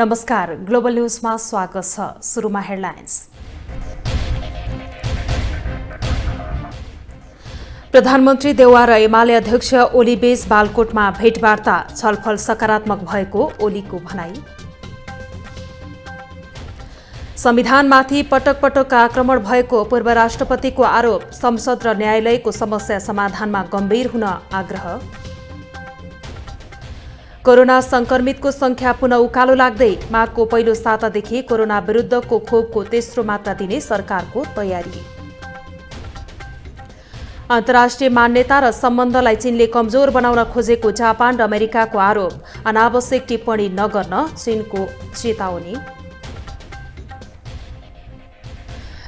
नमस्कार, ग्लोबल न्यूजमा स्वागत छ। सुरुमा हेडलाइन्स। प्रधानमन्त्री देउवा र एमाले अध्यक्ष ओलीबीच बालकोटमा भेटवार्ता, छलफल सकारात्मक भएको ओलीको भनाई। संविधानमाथि पटक पटक आक्रमण भएको पूर्व राष्ट्रपतिको आरोप, संसद र न्यायालयको समस्या समाधानमा गम्भीर हुन आग्रह। कोरोना संक्रमितको संख्या पुनः उकालो लाग्दै, माघको पहिलो सातादेखि कोरोना विरुद्धको खोपको तेस्रो मात्रा दिने सरकारको तयारी। अन्तर्राष्ट्रिय मान्यता र सम्बन्धलाई चीनले कमजोर बनाउन खोजेको जापान र अमेरिकाको आरोप, अनावश्यक टिप्पणी नगर्न चीनको चेतावनी।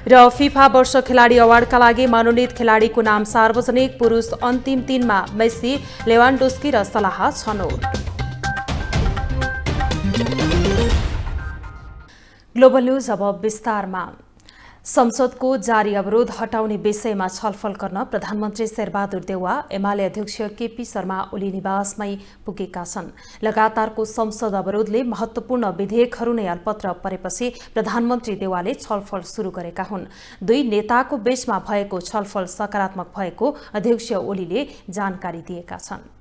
र फिफा वर्ष खेलाडी अवार्डका लागि मनोनित खेलाडीको नाम सार्वजनिक, पुरुष अन्तिम 3 मा मेसी, लेवान्डोस्की र सलाह छनौट। ग्लोबल न्यूज अब विस्तारमा। संसदको जारी अवरोध हटाउने विषयमा छलफल गर्न प्रधानमन्त्री शेरबहादुर देउवा एमाले अध्यक्ष केपी शर्मा ओली निवासमै पुगेका छन्। लगातारको संसद अवरोधले महत्वपूर्ण विधेयकहरू नै अल्पत्र परेपछि प्रधानमन्त्री देउवाले छलफल सुरु गरेका हुन्। दुई नेताको बीचमा भएको छलफल सकारात्मक भएको अध्यक्ष ओलीले जानकारी दिएका छन्।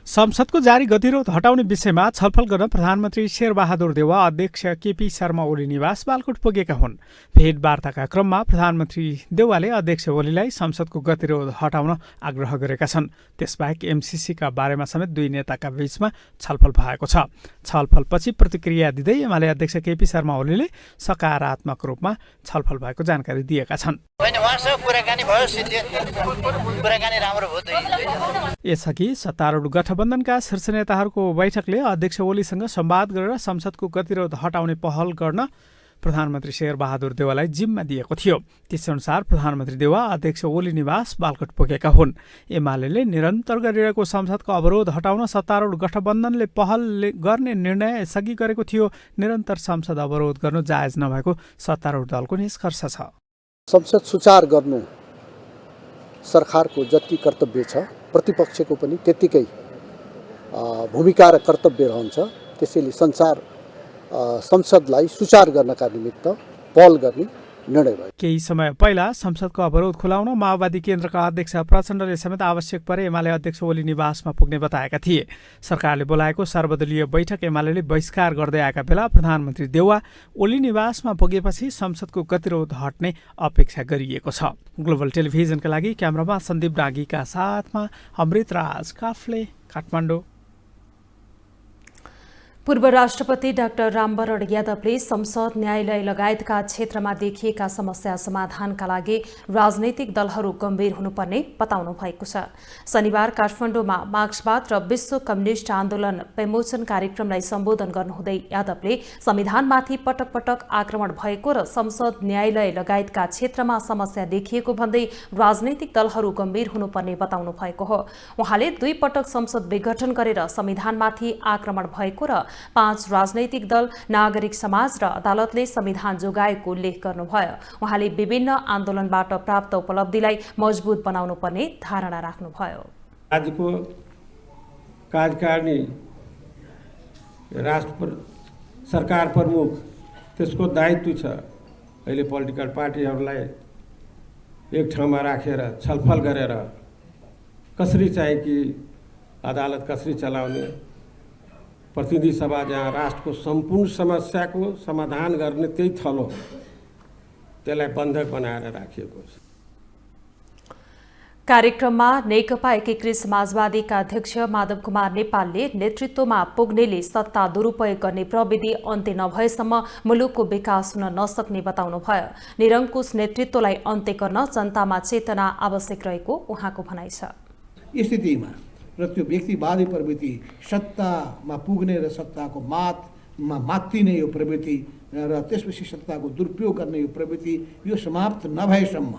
संसदको जारी गतिरोध हटाउने विषयमा छलफल गर्न प्रधानमन्त्री शेरबहादुर देउवा अध्यक्ष केपी शर्मा ओली निवास बालकोट पुगेका हुन्। भेटवार्ताका क्रममा प्रधानमन्त्री देउवाले अध्यक्ष ओलीलाई संसदको गतिरोध हटाउन आग्रह गरेका छन्। त्यसबाहेक एमसीसीका बारेमा समेत दुई नेताका बीचमा छलफल भएको छ। छलफलपछि प्रतिक्रिया दिँदै एमाले अध्यक्ष केपी शर्मा ओलीले सकारात्मक रूपमा छलफल भएको जानकारी दिएका छन्। यसअघि सत्तारूढ गठबन्धनका शीर्ष नेताहरूको बैठकले अध्यक्ष ओलीसँग संवाद गरेर संसदको गतिरोध हटाउने पहल गर्न प्रधानमन्त्री शेरबहादुर देउवालाई जिम्मा दिएको थियो। त्यसअनुसार प्रधानमन्त्री देउवा अध्यक्ष ओली निवास बालकोट पुगेका हुन्। एमाले निरन्तर गरिरहेको संसदको अवरोध हटाउन सत्तारूढ गठबन्धनले पहल गर्ने निर्णय यसअघि गरेको थियो। निरन्तर संसद अवरोध गर्नु जायज नभएको सत्तारूढ दलको निष्कर्ष छ। संसद सुचार गर्नु सरकारको जति कर्तव्य छ, प्रतिपक्षको पनि त्यत्तिकै भूमिका र कर्तव्य रहन्छ। त्यसैले संसदलाई सुचार गर्नका निमित्त पहल गर्ने निर्णय भयो। केही समय पहिला संसदको अवरोध खुलाउन माओवादी केन्द्रका अध्यक्ष प्रचण्डले समेत आवश्यक परे एमाले अध्यक्ष ओली निवासमा पुग्ने बताएका थिए। सरकारले बोलाएको सर्वदलीय बैठक एमाले बहिष्कार गर्दै आएका बेला प्रधानमन्त्री देउवा ओली निवासमा पुगेपछि संसदको गतिरोध हट्ने अपेक्षा गरिएको छ। ग्लोबल टेलिभिजनका लागि क्यामेरामा सन्दीप डाँगीका साथमा अमृत राज काफले, काठमाडौँ। पूर्व राष्ट्रपति डाक्टर रामवरण यादवले संसद, न्यायालय लगायतका क्षेत्रमा देखिएका समस्या समाधानका लागि राजनैतिक दलहरू गम्भीर हुनुपर्ने बताउनु भएको छ। शनिबार काठमाडौँमा मार्क्सवाद र विश्व कम्युनिष्ट आन्दोलन विमोचन कार्यक्रमलाई सम्बोधन गर्नुहुँदै यादवले संविधानमाथि पटक पटक आक्रमण भएको र संसद, न्यायालय लगायतका क्षेत्रमा समस्या देखिएको भन्दै राजनैतिक दलहरू गम्भीर हुनुपर्ने बताउनु भएको हो। उहाँले 2 पटक संसद विघटन गरेर संविधानमाथि आक्रमण भएको र 5 राजनैतिक दल, नागरिक समाज र अदालतले संविधान जोगाएको उल्लेख गर्नुभयो। उहाँले विभिन्न आन्दोलनबाट प्राप्त उपलब्धिलाई मजबुत बनाउनु पर्ने धारणा राख्नुभयो। राज्यको कार्यकारिणी, सरकार प्रमुख, त्यसको दायित्व छ अहिले पोलिटिकल पार्टीहरूलाई एक ठाउँमा राखेर छलफल गरेर कसरी चाहिँ कि अदालत कसरी चलाउने, प्रतिनिधि सभा जहाँ राष्ट्रको सम्पूर्ण समस्याको समाधान गर्ने त्यही थलो, त्यसलाई बन्धक बनाएर राखिएको छ। कार्यक्रममा नेकपा एकीकृत समाजवादीका अध्यक्ष माधव कुमार नेपालले नेतृत्वमा पुग्नेले सत्ता दुरुपयोग गर्ने प्रविधि अन्त्य नभएसम्म मुलुकको विकास हुन नसक्ने बताउनुभयो। निरङ्कुश नेतृत्वलाई अन्त्य गर्न जनतामा चेतना आवश्यक रहेको उहाँको भनाइ छ। स्थितिमा र त्यो व्यक्तिवादी प्रवृत्ति, सत्तामा पुग्ने र सत्ताको मातमा मात्तिने यो प्रवृत्ति र त्यसपछि सत्ताको दुरुपयोग गर्ने यो प्रवृत्ति यो समाप्त नभएसम्म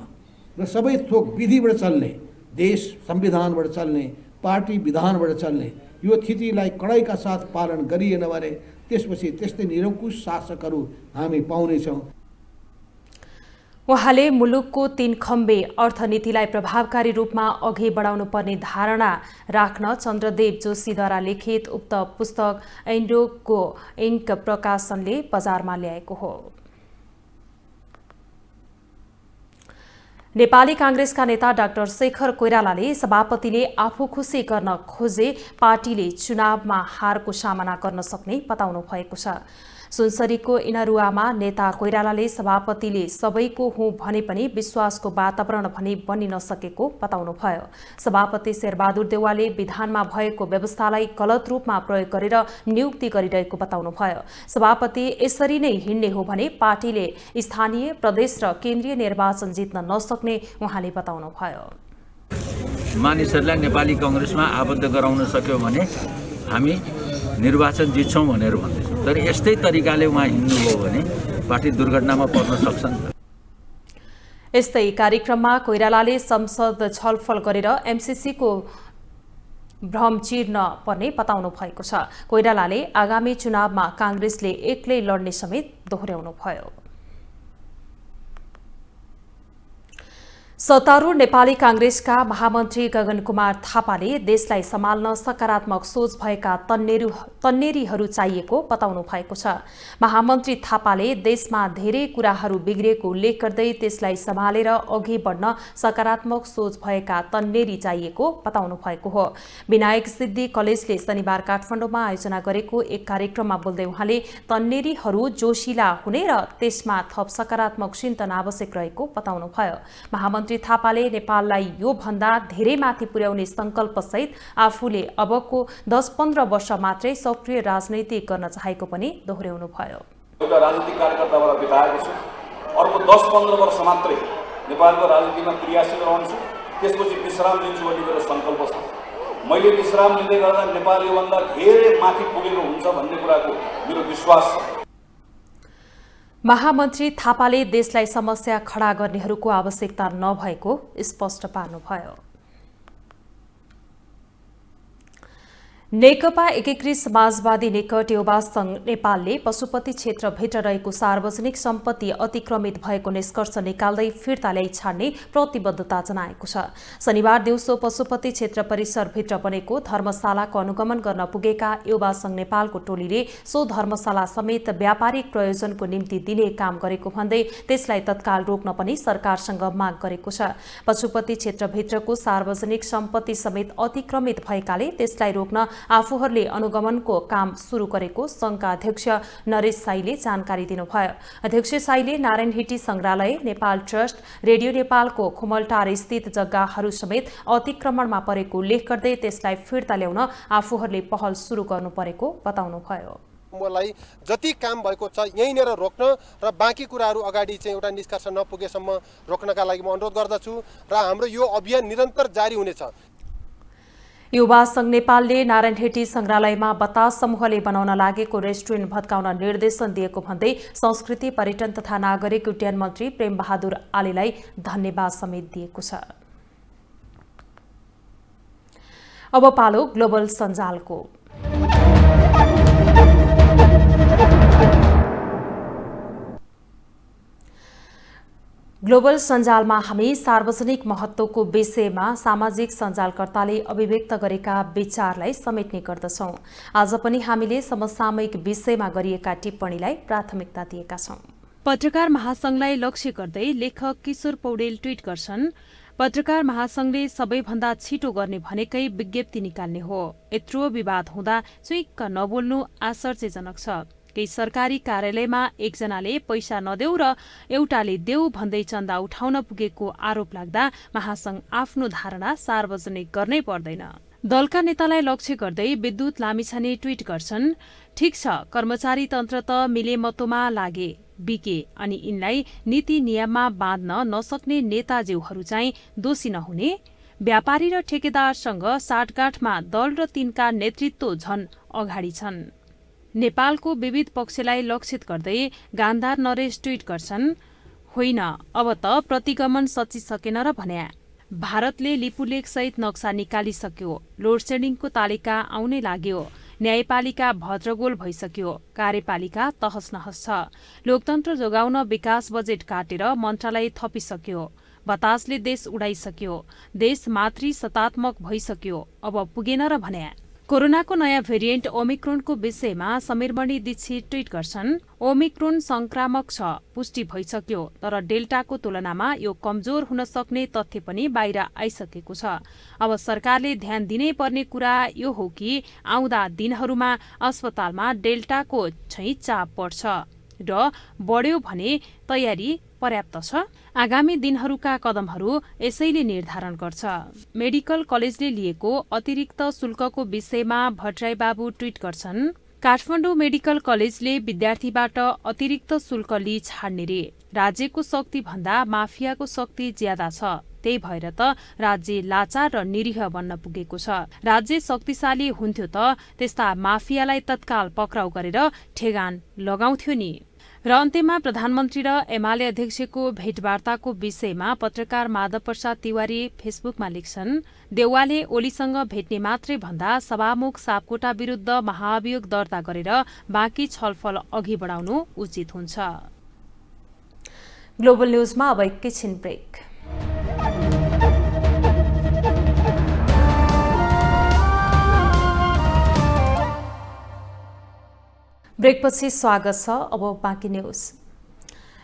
र सबै थोक विधिबाट चल्ने, देश संविधानबाट चल्ने, पार्टी विधानबाट चल्ने यो स्थितिलाई कडाइका साथ पालन गरिएन भने त्यसपछि त्यस्तै निरङ्कुश शासकहरू हामी पाउनेछौँ। उहाँले मुलुकको 3 खम्बे अर्थनीतिलाई प्रभावकारी रूपमा अघि बढाउनु पर्ने धारणा राख्न चन्द्रदेव जोशीद्वारा लिखित उक्त पुस्तक एन्डोको इन्क प्रकाशनले बजारमा ल्याएको हो। नेपाली कांग्रेसका नेता डाक्टर शेखर कोइरालाले सभापतिले आफू खुसी गर्न खोजे पार्टीले चुनावमा हारको सामना गर्न सक्ने बताउनु भएको छ। सुनसरीको इनरुवामा नेता कोइरालाले सभापतिले सबैको हुँ भने पनि विश्वासको वातावरण भने बन्नि नसकेको बताउनुभयो। सभापति शेरबहादुर देउवाले विधानमा भएको व्यवस्थालाई गलत रूपमा प्रयोग गरेर नियुक्ति गरिरहेको बताउनुभयो। सभापति यसरी नै हिँड्ने हो भने पार्टीले स्थानीय, प्रदेश र केन्द्रीय निर्वाचन जित्न नसक्ने उहाँले बताउनुभयो। मानिसहरूलाई नेपाली कांग्रेसमा आबद्ध गराउन सक्यो भने हामी निर्वाचन जित्छौँ भनेर भन्दैछौँ। तर यस्तै तरिकाले उहाँ हिँड्नुभयो भने पार्टी दुर्घटनामा पर्न सक्छन्। यस्तै कार्यक्रममा कोइरालाले संसद छलफल गरेर एमसीसीको भ्रम चिर्न पर्ने बताउनु भएको छ। कोइरालाले आगामी चुनावमा कांग्रेसले एक्लै लड्ने समेत दोहोर्याउनुभयो। सत्तारूढ नेपाली कांग्रेसका महामन्त्री गगन कुमार थापाले देशलाई सम्हाल्न सकारात्मक सोच भएका तन्नेरीहरू चाहिएको बताउनु भएको छ। महामन्त्री थापाले देशमा धेरै कुराहरू बिग्रेको उल्लेख गर्दै त्यसलाई सम्हालेर अघि बढ्न सकारात्मक सोच भएका तन्नेरी चाहिएको बताउनु भएको हो। विनायक सिद्धि कलेजले शनिबार काठमाडौँमा आयोजना गरेको एक कार्यक्रममा बोल्दै उहाँले तन्नेरीहरू जोशिला हुने र त्यसमा थप सकारात्मक चिन्तन आवश्यक रहेको बताउनुभयो। महामन्त्री थापाले नेपाललाई यो भन्दा धेरै माथि पुर्याउने संकल्पसहित आफूले अबको 10-15 वर्ष मात्रै सक्रिय राजनीति गर्न चाहेको पनि दोहोर्याउनु भयो। एउटा राजनीतिक कार्यकर्ताबाट बिताएको छु, अर्को 10-15 वर्ष मात्रै नेपालको राजनीतिमा क्रियाशील रहन्छु, त्यसपछि विश्राम लिन्छु भन्ने मेरो संकल्प छ। मैले विश्राम लिँदै गर्दा नेपाल योभन्दा धेरै माथि पुगेको हुन्छ भन्ने कुराको मेरो विश्वास छ। महामन्त्री थापाले देशलाई समस्या खडा गर्नेहरूको आवश्यकता नभएको स्पष्ट पार्नुभयो। नेकपा एकीकृत समाजवादी निकट युवा संघ नेपालले पशुपति क्षेत्रभित्र रहेको सार्वजनिक सम्पत्ति अतिक्रमित भएको निष्कर्ष निकाल्दै फिर्ता ल्याइ छाड्ने प्रतिबद्धता जनाएको छ। शनिबार दिउँसो पशुपति क्षेत्र परिसरभित्र बनेको धर्मशालाको अनुगमन गर्न पुगेका युवा संघ नेपालको टोलीले सो धर्मशाला समेत व्यापारिक प्रयोजनको निम्ति दिने काम गरेको भन्दै त्यसलाई तत्काल रोक्न पनि सरकारसँग माग गरेको छ। पशुपति क्षेत्रभित्रको सार्वजनिक सम्पत्ति समेत अतिक्रमित भएकाले त्यसलाई रोक्न आफूहरूले अनुगमनको काम सुरु गरेको संघका अध्यक्ष नरेश साईले जानकारी दिनुभयो। अध्यक्ष साईले नारायणहिटी संग्रहालय, नेपाल ट्रस्ट, रेडियो नेपालको खुमलटार स्थित जग्गाहरू समेत अतिक्रमणमा परेको उल्लेख गर्दै त्यसलाई फिर्ता ल्याउन आफूहरूले पहल सुरु गर्नु परेको बताउनुभयो। मलाई जति काम भएको छ यहीँनिर रोक्न र बाँकी कुराहरू अगाडि चाहिँ एउटा निष्कर्ष नपुगेसम्म रोक्नका लागि म अनुरोध गर्दछु र हाम्रो यो अभियान निरन्तर जारी हुनेछ। युवा संघ नेपालले नारायणहिटी संग्रहालयमा बतास समूहले बनाउन लागेको रेस्टुरेन्ट भत्काउन निर्देशन दिएको भन्दै संस्कृति, पर्यटन तथा नागरिक उड्डयन मन्त्री प्रेम बहादुर आलेलाई धन्यवाद समेत दिएको छ। अब पालो ग्लोबल सञ्जालको। ग्लोबल सञ्जालमा हामी सार्वजनिक महत्त्वको विषयमा सामाजिक सञ्जालकर्ताले अभिव्यक्त गरेका विचारलाई समेट्ने गर्दछौं। आज पनि हामीले समसामयिक विषयमा गरिएका टिप्पणीलाई प्राथमिकता दिएका छौं। पत्रकार महासंघलाई लक्ष्य गर्दै लेखक किशोर पौडेल ट्वीट गर्छन्, पत्रकार महासंघले सबैभन्दा छिटो गर्ने भनेकै विज्ञप्ति निकाल्ने हो। यत्रो विवाद हुँदा चुइक्क नबोल्नु आश्चर्यजनक छ। केही सरकारी कार्यालयमा एकजनाले पैसा नदेऊ र एउटाले देऊ भन्दै चन्दा उठाउन पुगेको आरोप लाग्दा महासंघ आफ्नो धारणा सार्वजनिक गर्नै पर्दैन। दलका नेतालाई लक्ष्य गर्दै विद्युत लामिछाने ट्वीट गर्छन्, ठिक छ, कर्मचारी तन्त्र त मिलेमतोमा लागे बिके अनि यिनलाई नीति नियममा बाँध्न नसक्ने नेताज्यूहरू चाहिँ दोषी नहुने। व्यापारी र ठेकेदारसँग साटगाँठमा दल र तिनका नेतृत्व झन अगाडि छन्। नेपालको विविध पक्षलाई लक्षित गर्दै गान्धार नरेश ट्वीट गर्छन्, होइन अब त प्रतिगमन सचिसकेन र भन्या। भारतले लिपुलेख सहित नक्सा निकालिसक्यो, लोड सेडिङको तालिका आउनै लाग्यो। न्यायपालिका भद्रगोल भइसक्यो, कार्यपालिका तहस नहस छ। लोकतन्त्र जोगाउन विकास बजेट काटेर मन्त्रालय थपिसक्यो, बतासले देश उडाइसक्यो, देश मातृ सत्तात्मक भइसक्यो, अब पुगेन र भन्या। कोरोनाको नयाँ भेरिएन्ट ओमिक्रोनको विषयमा समीरमणि दीक्षित ट्वीट गर्छन्, ओमिक्रोन संक्रामक छ, पुष्टि भइसक्यो, तर डेल्टाको तुलनामा यो कमजोर हुन सक्ने तथ्य पनि बाहिर आइसकेको छ। अब सरकारले ध्यान दिनै पर्ने कुरा यो हो कि आउँदा दिनहरूमा अस्पतालमा डेल्टाको चाहिँ चाप बढ्छ र बढ्यो भने तयारी पर्याप्त छ। आगामी दिनहरूका कदमहरू यसैले निर्धारण गर्छ। मेडिकल कलेजले लिएको अतिरिक्त शुल्कको विषयमा भट्टराई बाबु ट्वीट गर्छन्, काठमाडौँ मेडिकल कलेजले विद्यार्थीबाट अतिरिक्त शुल्क लिई छाड्ने रे। राज्यको शक्ति भन्दा माफियाको शक्ति ज्यादा छ, त्यही भएर त राज्य लाचार र निरीह बन्न पुगेको छ। राज्य शक्तिशाली हुन्थ्यो त त्यस्ता माफियालाई तत्काल पक्राउ गरेर ठेगान लगाउँथ्यो नि। र अन्त्यमा प्रधानमन्त्री र एमाले अध्यक्षको भेटवार्ताको विषयमा पत्रकार माधव प्रसाद तिवारी फेसबुकमा लेख्छन्, देउवाले ओलीसँग भेट्ने मात्रै भन्दा सभामुख सापकोटा विरुद्ध महाभियोग दर्ता गरेर बाँकी छलफल अघि बढाउनु उचित हुन्छ। ग्लोबल न्यूजमा अब एकैछिन ब्रेक। ब्रेकपछि स्वागत छ। अब बाँकी न्यूज।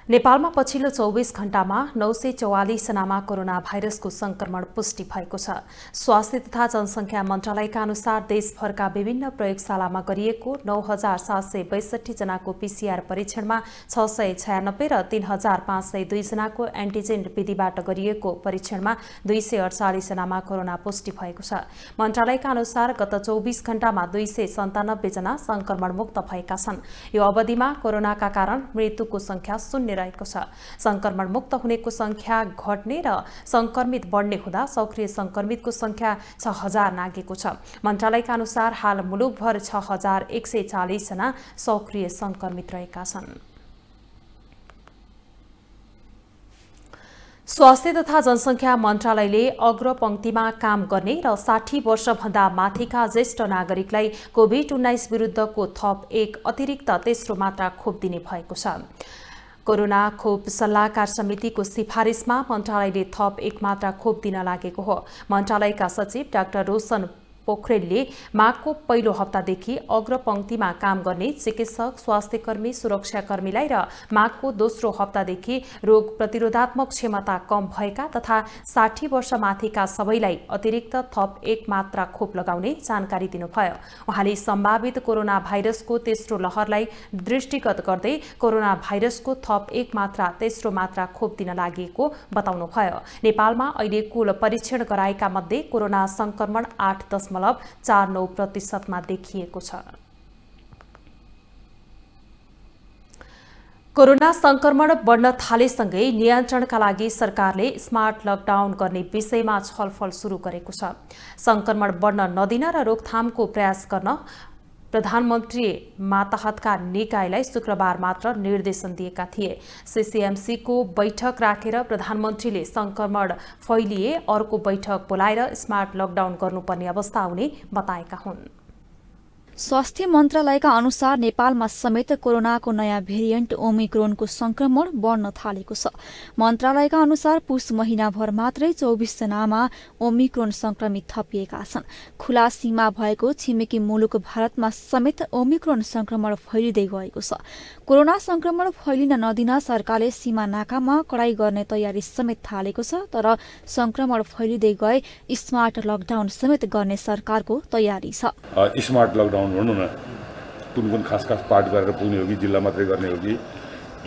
नेपालमा पछिल्लो 24 घण्टामा 944 जनामा कोरोना भाइरसको संक्रमण पुष्टि भएको छ। स्वास्थ्य तथा जनसंख्या मन्त्रालयका अनुसार देशभरका विभिन्न प्रयोगशालामा गरिएको 9762 जनाको पीसीआर परीक्षणमा 696 र 3502 जनाको एन्टिजेन विधिबाट गरिएको परीक्षणमा 248 जनामा कोरोना पुष्टि भएको छ। मन्त्रालयका अनुसार गत 24 घण्टामा 297 जना संक्रमण मुक्त भएका छन्। यो अवधिमा कोरोनाका कारण मृत्युको संख्या 0 रहेको छ। संक्रमण मुक्त हुनेको संख्या घट्ने र संक्रमित बढ्ने हुँदा सक्रिय संक्रमितको संख्या 6000 नागेको छ। मन्त्रालयका अनुसार हाल मुलुकभर 6140 जना सक्रिय संक्रमित रहेका छन्। स्वास्थ्य तथा जनसंख्या मन्त्रालयले अग्रपंक्तिमा काम गर्ने र 60 वर्षभन्दा माथिका ज्येष्ठ नागरिकलाई कोभिड-19 विरुद्धको थप एक अतिरिक्त तेस्रो मात्रा खोप दिने भएको छ। कोरोना खोप सल्लाहकार समितिको सिफारिसमा मन्त्रालयले थप एक मात्रा खोप दिन लागेको हो। मन्त्रालयका सचिव डाक्टर रोशन पोखरेलले माघको पहिलो हप्तादेखि अग्रपंक्तिमा काम गर्ने चिकित्सक, स्वास्थ्यकर्मी, सुरक्षाकर्मीलाई र माघको दोस्रो हप्तादेखि रोग प्रतिरोधात्मक क्षमता कम भएका तथा 60 वर्ष माथिका सबैलाई अतिरिक्त थप एक मात्रा खोप लगाउने जानकारी दिनुभयो। उहाँले सम्भावित कोरोना भाइरसको तेस्रो लहरलाई दृष्टिगत गर्दै कोरोना भाइरसको थप एक मात्रा तेस्रो मात्रा खोप दिन लागेको बताउनुभयो। नेपालमा अहिले कुल परीक्षण गराएका मध्ये कोरोना संक्रमण 8.49% मा देखिएको छ। कोरोना संक्रमण बढ्न थालेसँगै नियन्त्रणका लागि सरकारले स्मार्ट लकडाउन गर्ने विषयमा छलफल सुरु गरेको छ। संक्रमण बढ्न नदिन र रोकथामको प्रयास गर्न प्रधानमन्त्री मातहतका निकायलाई शुक्रबार मात्र निर्देशन दिएका थिए। सीसीएमसीको बैठक राखेर प्रधानमन्त्रीले संक्रमण फैलिए अर्को बैठक बोलाएर स्मार्ट लकडाउन गर्नुपर्ने अवस्था आउने बताएका हुन्। स्वास्थ्य मन्त्रालयका अनुसार नेपालमा समेत कोरोनाको नयाँ भेरिएन्ट ओमिक्रोनको संक्रमण बढ्न थालेको छ। मन्त्रालयका अनुसार पुस महिनाभर मात्रै 24 जनामा ओमिक्रोन संक्रमित थपिएका छन्। खुला सीमा भएको छिमेकी मुलुक भारतमा समेत ओमिक्रोन संक्रमण फैलिँदै गएको छ। कोरोना संक्रमण फैलिन नदिन सरकारले सीमा नाकामा कडाई गर्ने तयारी समेत थालेको छ। तर संक्रमण फैलिँदै गए स्मार्ट लकडाउन समेत गर्ने सरकारको तयारी छ। स्मार्ट लकडाउन भनौँ न, कुन खास पार्ट गरेर पुग्ने हो कि जिल्ला मात्रै गर्ने हो कि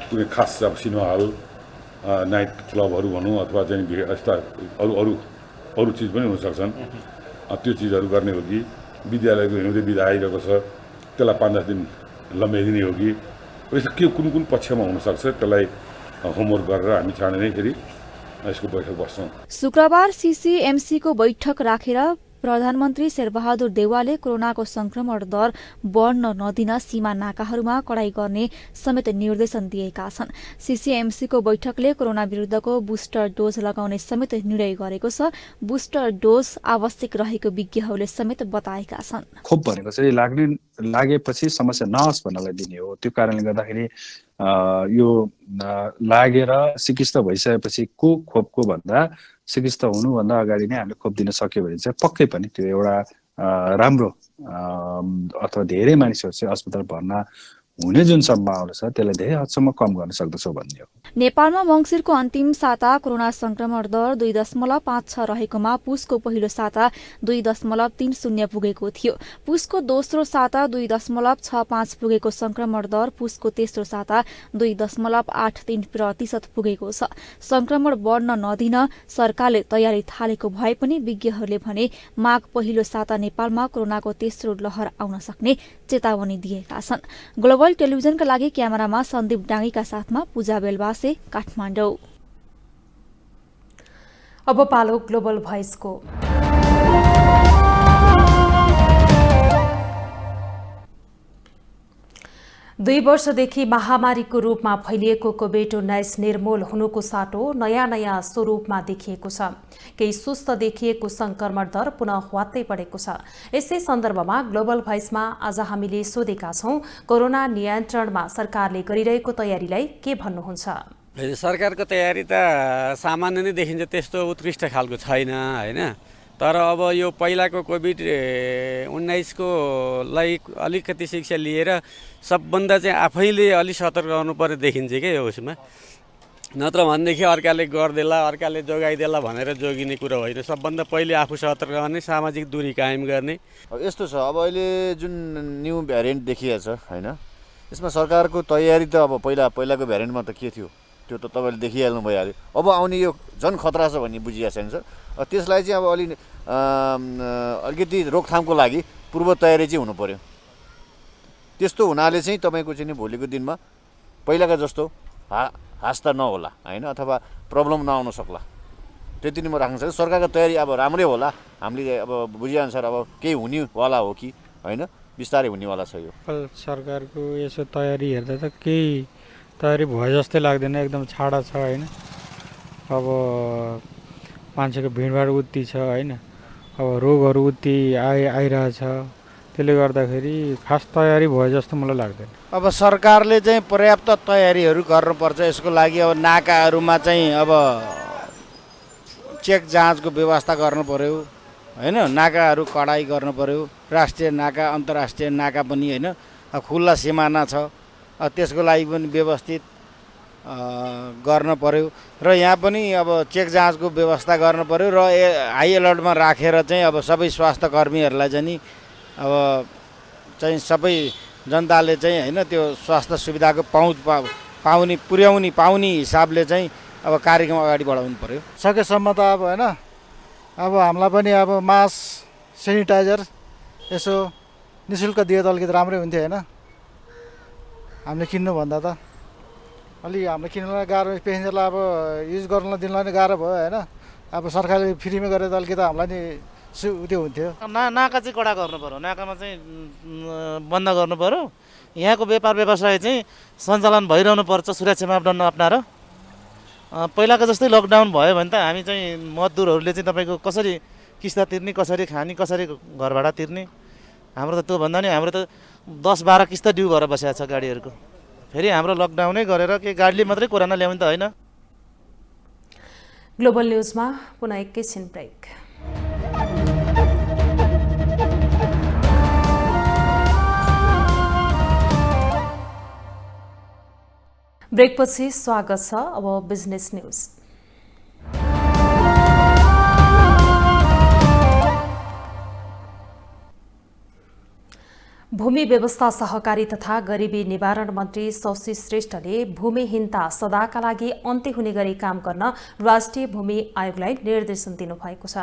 कुनै खास अब सिनेमा हल, नाइट क्लबहरू भनौँ अथवा चाहिँ यस्ता अरू चिज पनि हुनसक्छन्, त्यो चिजहरू गर्ने हो कि विद्यालयको हिउँदे बिदा आइरहेको छ त्यसलाई 5-10 दिन लम्ब्याइदिने हो कि यस्तो के कुन पक्षमा हुनसक्छ त्यसलाई होमवर्क गरेर हामी छानेर फेरि यसको बैठक बस्छौँ। शुक्रबार सीसीएमसीको बैठक राखेर प्रधानमन्त्री शेरबहादुर देउवाले कोरोनाको संक्रमण दर बढ्न नदिन सीमा नाकाहरूमा कडाई गर्ने समेत निर्देशन दिएका छन्। सीसीएमसीको बैठकले कोरोना विरुद्धको बुस्टर डोज लगाउने समेत निर्णय गरेको छ। बुस्टर डोज आवश्यक रहेको विज्ञहरूले समेत बताएका छन्। खोप भनेको चाहिँ लागेपछि समस्या नहोस् भन्नलाई दिने हो। त्यो कारणले गर्दाखेरि यो लागेर चिकित्सा भइसकेपछि खोपको भन्दा चिकित्सा हुनुभन्दा अगाडि नै हामीले खोप दिन सक्यो भने चाहिँ पक्कै पनि त्यो एउटा राम्रो अथवा धेरै मानिसहरू चाहिँ अस्पताल भर्ना हुने जुन सम्भावना छ त्यसलाई धेरै हदसम्म कम गर्न सक्दछौँ भन्ने हो। नेपालमा मङ्सिरको अन्तिम साता कोरोना संक्रमण दर 2.56 रहेकोमा पुसको पहिलो साता 2.30 पुगेको थियो। पुसको दोस्रो साता 2.65 पुगेको संक्रमण दर पुसको तेस्रो साता 2.83% पुगेको छ। संक्रमण बढ्न नदिन सरकारले तयारी थालेको भए पनि विज्ञहरूले भने माघ पहिलो साता नेपालमा कोरोनाको तेस्रो लहर आउन सक्ने चेतावनी दिएका छन्। ग्लोबल टेलिभिजनका लागि क्यामेरामा सन्दीप डाङ्गीका साथमा पूजा बेलबासे, काठमाडौँ। अब पालो ग्लोबल भोइसको। दुई वर्षदेखि महामारीको रूपमा फैलिएको कोभिड-19 निर्मूल हुनुको साटो नयाँ स्वरूपमा देखिएको छ। केही सुस्त देखिएको संक्रमण दर पुनः हवात्तै बढेको छ। यसै सन्दर्भमा ग्लोबल भोइसमा आज हामीले सोधेका छौं, कोरोना नियन्त्रणमा सरकारले गरिरहेको तयारीलाई के भन्नुहुन्छ? सरकारको तयारी त सामान्य नै देखिन्छ, त्यस्तो उत्कृष्ट खालको छैन हैन। तर अब यो पहिलाको कोभिड-19 को लाई अलिकति शिक्षा लिएर सबभन्दा चाहिँ आफैले अलि सतर्क गर्नु पर्यो देखिन्छ क्या यो उसमा। नत्र भनेदेखि अर्काले गर्देला, अर्काले जोगाइदेला भनेर जोगिने कुरो होइन। सबभन्दा पहिले आफू सतर्क गर्ने, सामाजिक दूरी कायम गर्ने। अब यस्तो छ, अब अहिले जुन न्यू भ्यारिएन्ट देखिएको छ हैन, यसमा सरकारको तयारी त अब पहिलाको भ्यारिएन्टमा त के थियो त्यो त तपाईँले देखिहाल्नु भइहाल्यो। अब आउने यो झन् खतरा छ भन्ने बुझिया छैन सर। त्यसलाई चाहिँ अब अलिकति रोकथामको लागि पूर्व तयारी चाहिँ हुनु पर्यो। त्यस्तो हुनाले चाहिँ तपाईँको चाहिँ भोलिको दिनमा पहिलाका जस्तो हास्ता नहोला हैन, अथवा प्रब्लम नआउन सक्ला, त्यति नै म राख्न सक्छु। सरकारको तयारी अब राम्रै होला। हामीले अब बुझिअनुसार अब केही हुनेवाला हो कि हैन, बिस्तारै हुनेवाला छ यो। सरकारको यसो तयारी हेर्दा त केही तयारी भयो जस्तै लाग्दैन, एकदम छाडा छ हैन। अब मान्छेको भिडभाड उति छ हैन, अब रोगहरू उति आइरहेछ, त्यसले गर्दाखेरि खास तयारी भयो जस्तो मलाई लाग्दैन। अब सरकारले चाहिँ पर्याप्त तयारीहरू गर्नुपर्छ। यसको लागि अब नाकाहरूमा चाहिँ अब चेक जाँचको व्यवस्था गर्नु पर्यो हैन, नाकाहरू कडाई गर्नु पर्यो। राष्ट्रिय नाका, अन्तर्राष्ट्रिय नाका पनि हैन, खुल्ला सिमाना छ, त्यसको लागि पनि व्यवस्थित गर्न पर्यो। र यहाँ पनि अब चेक जाँचको व्यवस्था गर्नु पर्यो र हाई अलर्टमा राखेर चाहिँ अब सबै स्वास्थ्य कर्मीहरूलाई चाहिँ नि अब चाहिँ सबै जनताले चाहिँ हैन त्यो स्वास्थ्य सुविधाको पहुँच पाउने हिसाबले चाहिँ अब कार्यक्रम अगाडि बढाउनु पर्यो। सकेसम्म त अब हैन, अब हामीलाई पनि अब मास्क, सेनिटाइजर यसो निःशुल्क दिए त अलिकति राम्रै हुन्थ्यो हैन। हामीले किन्नुभन्दा त अलि हामीले किन्नलाई गाह्रो, पेसेन्जरलाई अब युज गर्नलाई दिनलाई नि गाह्रो भयो हैन। अब सरकारले फ्रीमा गरेर त अलिकति हामीलाई नि त्यो हुन्थ्यो। नाका चाहिँ कडा गर्नु पर्यो, नाकामा चाहिँ बन्द गर्नु पर्यो। यहाँको व्यापार व्यवसाय चाहिँ सञ्चालन भइरहनु पर्छ सुरक्षा मापदण्ड अप्नाएर। पहिलाको जस्तै लकडाउन भयो भने त हामी चाहिँ मजदुरहरूले चाहिँ तपाईँको कसरी किस्ता तिर्ने, कसरी खाने, कसरी घर भाडा तिर्ने, हाम्रो त त्यो भन्दा नि हाम्रो त 10-12 किस्ता ड्यू भएर बसेको छ गाडीहरूको। फेरि हाम्रो लकडाउनै गरेर के गाडीले मात्रै कोरोना ल्याउने त होइन। ग्लोबल न्युजमा पुनः एकैछिन ब्रेक। ब्रेकपछि स्वागत छ। अब बिजनेस न्युज। भूमि व्यवस्था सहकारी तथा गरिबी निवारण मन्त्री शशि श्रेष्ठले भूमिहीनता सदाका लागि अन्त्य हुने गरी काम गर्न राष्ट्रिय भूमि आयोगलाई निर्देशन दिनुभएको छ।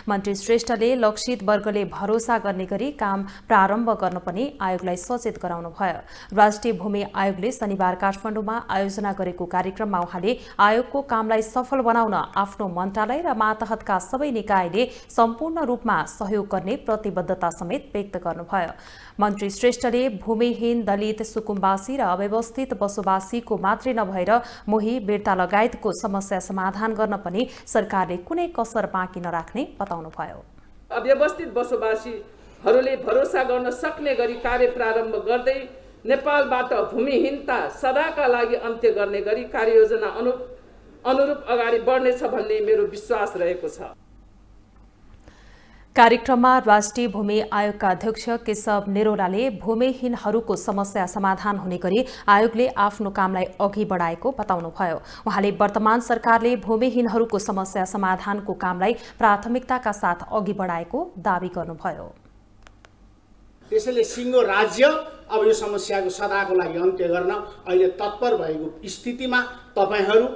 मन्त्री श्रेष्ठले लक्षित वर्गले भरोसा गर्ने गरी काम प्रारम्भ गर्न पनि आयोगलाई सचेत गराउनुभयो। राष्ट्रिय भूमि आयोगले शनिबार काठमाडौँमा आयोजना गरेको कार्यक्रममा उहाँले आयोगको कामलाई सफल बनाउन आफ्नो मन्त्रालय र मातहतका सबै निकायले सम्पूर्ण रूपमा सहयोग गर्ने प्रतिबद्धता समेत व्यक्त गर्नुभयो। मन्त्री श्रेष्ठले भूमिहीन, दलित, सुकुम्बासी र अव्यवस्थित बसोबासीको मात्रै नभएर मोही, बिर्ता लगायतको समस्या समाधान गर्न पनि सरकारले कुनै कसर बाँकी नराख्ने बताउनुभयो। अव्यवस्थित बसोबासीहरूले भरोसा गर्न सक्ने गरी कार्य प्रारम्भ गर्दै नेपालबाट भूमिहीनता सदाका लागि अन्त्य गर्ने गरी कार्ययोजना अनुरूप अगाडि बढ्नेछ भन्ने मेरो विश्वास रहेको छ। कार्यक्रममा राष्ट्रिय भूमि आयोगका अध्यक्ष केशव निरौलाले भूमिहीनहरूको समस्या समाधान हुने गरी आयोगले आफ्नो कामलाई अघि बढाएको बताउनुभयो। उहाँले वर्तमान सरकारले भूमिहीनहरूको समस्या समाधानको कामलाई प्राथमिकताका साथ अघि बढाएको दावी गर्नुभयो। त्यसैले सिङ्गो राज्य अब यो समस्याको सदाको लागि अन्त्य गर्न अहिले तत्पर भएको स्थितिमा तपाईहरू,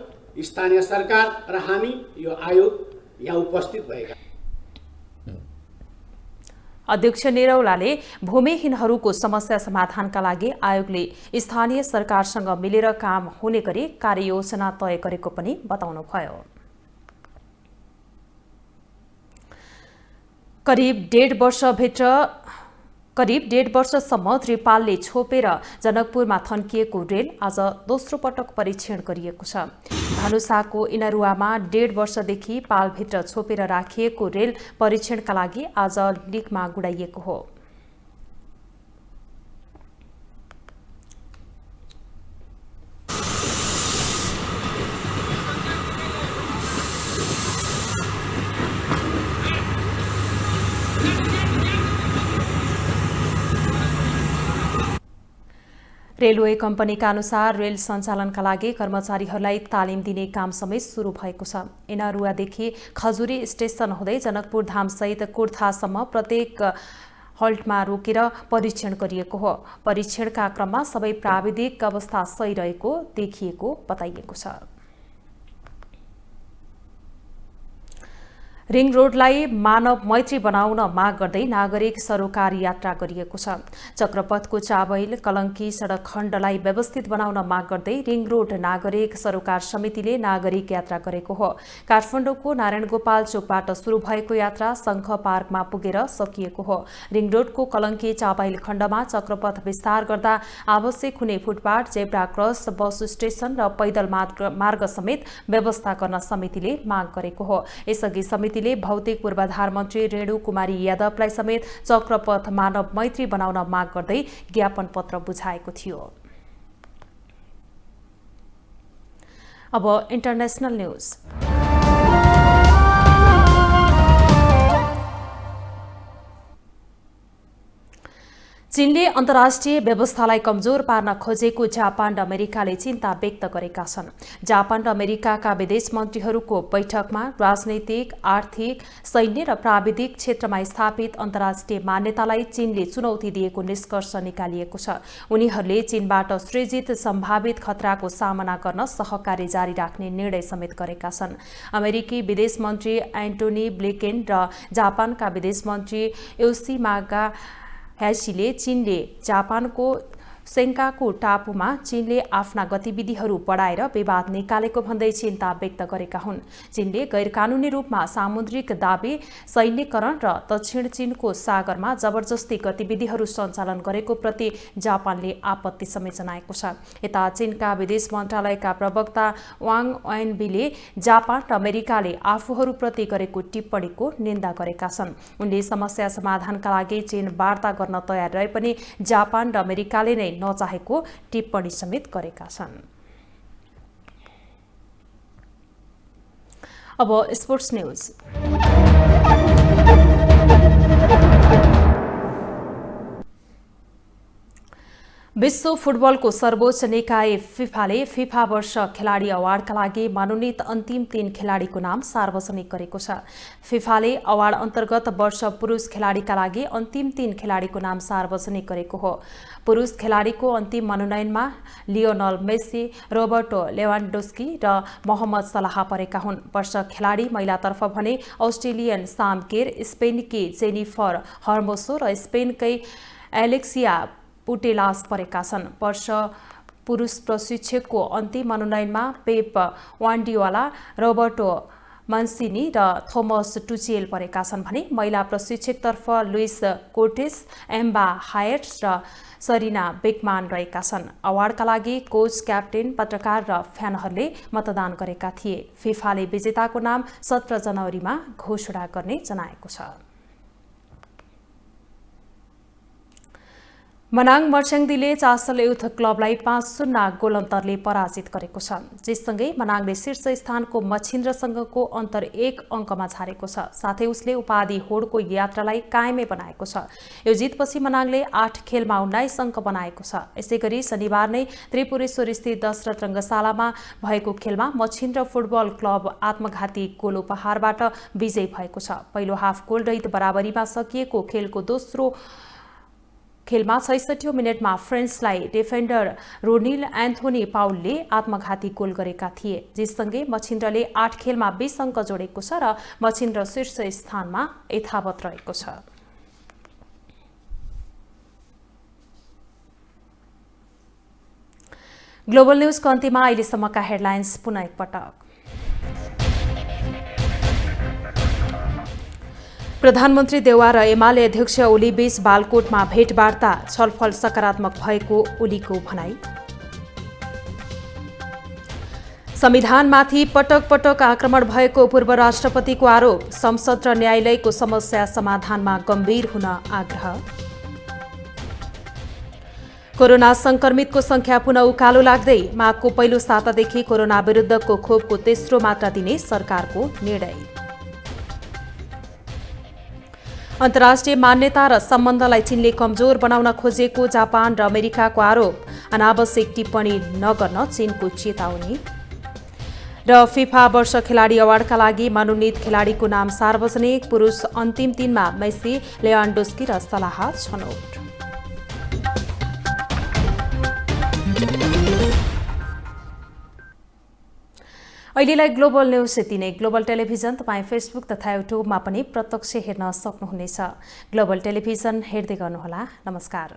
स्थानीय सरकार र हामी यो आयोग यहाँ उपस्थित भएका। अध्यक्ष निरौलाले भूमिहीनहरूको समस्या समाधानका लागि आयोगले स्थानीय सरकारसँग मिलेर काम हुने गरी कार्ययोजना तय गरेको पनि बताउनुभयो। करिब डेढ वर्षसम्म त्रिपालले छोपेर जनकपुरमा थन्किएको रेल आज दोस्रो पटक परीक्षण गरिएको छ। धनुषाको इनरुवामा 1.5 वर्षदेखि पालभित्र छोपेर राखिएको रेल परीक्षणका लागि आज लिकमा गुडाइएको हो। रेलवे कम्पनीका अनुसार रेल सञ्चालनका लागि कर्मचारीहरूलाई तालिम दिने काम समेत सुरु भएको छ। इनरुवादेखि खजुरी स्टेशन हुँदै जनकपुर धामसहित कुर्थासम्म प्रत्येक हल्टमा रोकेर परीक्षण गरिएको हो। परीक्षणका क्रममा सबै प्राविधिक अवस्था सही रहेको देखिएको बताइएको छ। रिङ रोडलाई मानव मैत्री बनाउन माग गर्दै नागरिक सरोकार यात्रा गरिएको छ। चक्रपथको चाबैल कलङ्की सडक खण्डलाई व्यवस्थित बनाउन माग गर्दै रिङ रोड नागरिक सरोकार समितिले नागरिक यात्रा गरेको हो। काठमाडौँको नारायण गोपाल चोकबाट सुरु भएको यात्रा शङ्ख पार्कमा पुगेर सकिएको हो। रिङ रोडको कलङ्की चाबैल खण्डमा चक्रपथ विस्तार गर्दा आवश्यक हुने footpath, zebra cross, bus station र पैदल मार्ग समेत व्यवस्था गर्न समितिले माग गरेको हो। यसअघि समितिले भौतिक पूर्वाधार मन्त्री रेणु कुमारी यादवलाई समेत चक्रपथ मानव मैत्री बनाउन माग गर्दै ज्ञापन पत्र बुझाएको थियो। अब इन्टरनेशनल न्यूज। चीनले अन्तर्राष्ट्रिय व्यवस्थालाई कमजोर पार्न खोजेको जापान र अमेरिकाले चिन्ता व्यक्त गरेका छन्। जापान र अमेरिकाका विदेश मन्त्रीहरूको बैठकमा राजनैतिक, आर्थिक, सैन्य र प्राविधिक क्षेत्रमा स्थापित अन्तर्राष्ट्रिय मान्यतालाई चीनले चुनौती दिएको निष्कर्ष निकालिएको छ। उनीहरूले चीनबाट सृजित सम्भावित खतराको सामना गर्न सहकार्य जारी राख्ने निर्णय समेत गरेका छन्। अमेरिकी विदेश मन्त्री एन्टोनी ब्लिकेन र जापानका विदेश मन्त्री योसिमागा ह्यासीले चीनले जापानको सेन्काकु टापुमा चीनले आफ्ना गतिविधिहरू बढाएर विवाद निकालेको भन्दै चिन्ता व्यक्त गरेका हुन्। चीनले गैरकानूनी रूपमा सामुद्रिक दावी, सैन्यकरण र दक्षिण चीनको सागरमा जबरजस्ती गतिविधिहरू सञ्चालन गरेको प्रति जापानले आपत्ति समेत जनाएको छ। यता चीनका विदेश मन्त्रालयका प्रवक्ता वाङ वेनबीले जापान र अमेरिकाले आफूहरूप्रति गरेको टिप्पणीको निन्दा गरेका छन्। उनले समस्या समाधानका लागि चीन वार्ता गर्न तयार रहे पनि जापान र अमेरिकाले नै नचाहेको टिप्पणी समेत गरेका छन्। अब स्पोर्ट्स न्यूज। विश्व फुटबलको सर्वोच्च निकाय फिफाले फिफा वर्ष खेलाडी अवार्डका लागि मनोनित अन्तिम 3 खेलाडीको नाम सार्वजनिक गरेको छ। फिफाले अवार्ड अन्तर्गत वर्ष पुरुष खेलाडीका लागि अन्तिम 3 खेलाडीको नाम सार्वजनिक गरेको हो। पुरुष खेलाडीको अन्तिम मनोनयनमा लियोनल मेसी, रोबर्टो लेवान्डोस्की र मोहम्मद सलाह परेका हुन्। वर्ष खेलाडी महिलातर्फ भने अस्ट्रेलियन साम केर, स्पेनकी जेनिफर हर्मोसो र स्पेनकै एलेक्सिया पुटेलास परेका छन्। वर्ष पुरुष प्रशिक्षकको अन्तिम मनोनयनमा पेप वान्डिवाला, रोबर्टो मान्सिनी र थोमस टुचेल परेका छन् भने महिला प्रशिक्षकतर्फ लुइस कोर्टेस, एम्बा हायट र सरिना बेकमान रहेका छन्। अवार्डका लागि कोच, क्याप्टेन, पत्रकार र फ्यानहरूले मतदान गरेका थिए। फिफाले विजेताको नाम 17 जनवरीमा घोषणा गर्ने जनाएको छ। मनाङ मर्स्याङदीले चासल युथ क्लबलाई 5-0 गोल अन्तरले पराजित गरेको छ। यससँगै मनाङले शीर्ष स्थानको मछिन्द्रसँगको अन्तर 1 अङ्कमा झारेको छ। साथै उसले उपाधि होडको यात्रालाई कायमै बनाएको छ। यो जितपछि मनाङले 8 खेलमा 19 अङ्क बनाएको छ। यसैगरी शनिबार नै त्रिपुरेश्वर स्थित दशरथ रङ्गशालामा भएको खेलमा मछिन्द्र फुटबल क्लब आत्मघाती गोल उपहारबाट विजयी भएको छ। पहिलो हाफ गोल रहित बराबरीमा सकिएको खेलको दोस्रो खेलमा 66औं मिनेटमा फ्रेन्चलाई डिफेन्डर रोनिल एन्थोनी पाउलले आत्मघाती गोल गरेका थिए। यससँगै मछिन्द्रले 8 खेलमा 20 अङ्क जोडेको छ र मछिन्द्र शीर्ष स्थानमा यथावत रहेको छ। ग्लोबल न्यूजको अन्त्यमा अहिलेसम्मका हेडलाइन्स पुनः एकपटक। प्रधानमन्त्री देउवा र एमाले अध्यक्ष ओली बीच बालकोटमा भेटवार्ता, छलफल सकारात्मक भएको ओलीको भनाई। संविधानमाथि पटक पटक आक्रमण भएको पूर्व राष्ट्रपतिको आरोप, संसद र न्यायालयको समस्या समाधानमा गम्भीर हुन आग्रह। कोरोना संक्रमितको संख्या पुनः उकालो लाग्दै, माघको पहिलो सातादेखि कोरोना विरुद्धको खोपको तेस्रो मात्रा दिने सरकारको निर्णय। अन्तर्राष्ट्रिय मान्यता र सम्बन्धलाई चीनले कमजोर बनाउन खोजेको जापान र अमेरिकाको आरोप, अनावश्यक टिप्पणी नगर्न चीनको चेतावनी। र फिफा वर्ष खेलाडी अवार्डका लागि मनोनित खेलाडीको नाम सार्वजनिक, पुरुष अन्तिम 3मा मेसी, लेवान्डोस्की र सलाह छनौट। अहिलेलाई ग्लोबल न्यूज यति नै। ग्लोबल टेलिभिजन तपाईँ फेसबुक तथा युट्युबमा पनि प्रत्यक्ष हेर्न सक्नुहुनेछ। ग्लोबल टेलिभिजन हेर्दै गर्नुहोला। नमस्कार।